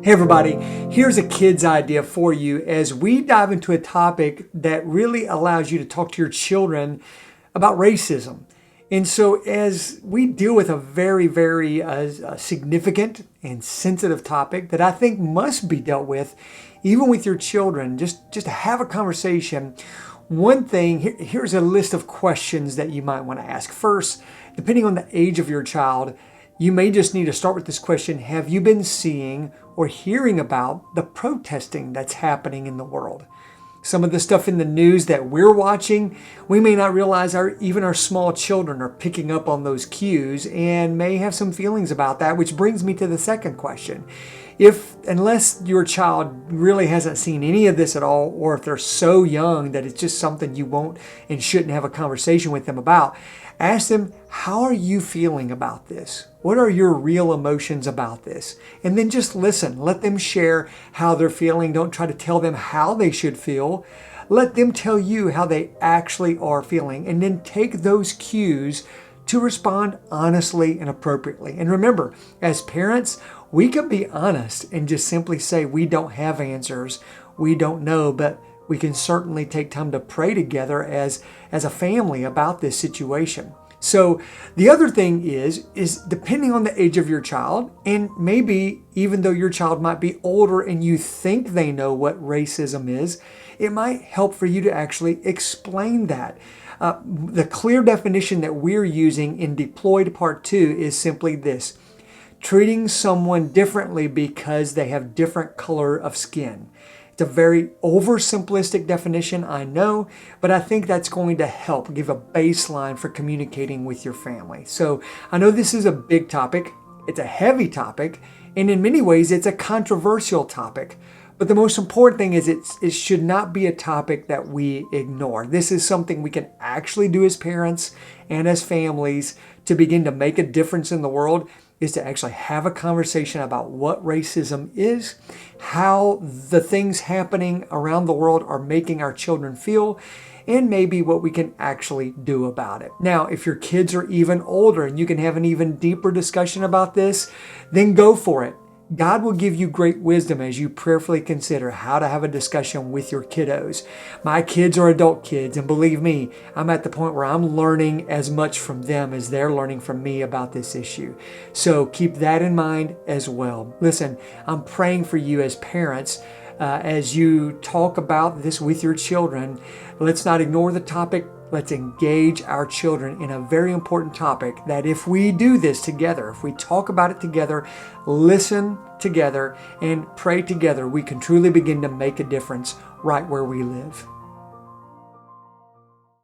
Hey everybody, here's a kid's idea for you as we dive into a topic that really allows you to talk to your children about racism. And so as we deal with a very significant and sensitive topic that I think must be dealt with, even with your children, just to have a conversation, one thing, here's a list of questions that you might want to ask. First, depending on the age of your child, you may just need to start with this question: have you been seeing or hearing about the protesting that's happening in the world? Some of the stuff in the news that we're watching, we may not realize even our small children are picking up on those cues and may have some feelings about that, which brings me to the second question. Unless your child really hasn't seen any of this at all, or if they're so young that it's just something you won't and shouldn't have a conversation with them about, ask them, how are you feeling about this? What are your real emotions about this? And then just listen. Let them share how they're feeling. Don't try to tell them how they should feel. Let them tell you how they actually are feeling. And then take those cues to respond honestly and appropriately. And remember, as parents, we can be honest and just simply say we don't have answers, we don't know, but we can certainly take time to pray together as a family about this situation. So the other thing is depending on the age of your child, and maybe even though your child might be older and you think they know what racism is, it might help for you to actually explain that. The clear definition that we're using in Deployed Part 2 is simply this: treating someone differently because they have different color of skin. It's a very oversimplistic definition, I know, but I think that's going to help give a baseline for communicating with your family. So I know this is a big topic, it's a heavy topic, and in many ways it's a controversial topic. But the most important thing is it should not be a topic that we ignore. This is something we can actually do as parents and as families to begin to make a difference in the world, is to actually have a conversation about what racism is, how the things happening around the world are making our children feel, and maybe what we can actually do about it. Now, if your kids are even older and you can have an even deeper discussion about this, then go for it. God will give you great wisdom as you prayerfully consider how to have a discussion with your kiddos. My kids are adult kids, and believe me, I'm at the point where I'm learning as much from them as they're learning from me about this issue. So keep that in mind as well. Listen, I'm praying for you as parents as you talk about this with your children. Let's not ignore the topic. Let's engage our children in a very important topic that if we do this together, if we talk about it together, listen together, and pray together, we can truly begin to make a difference right where we live.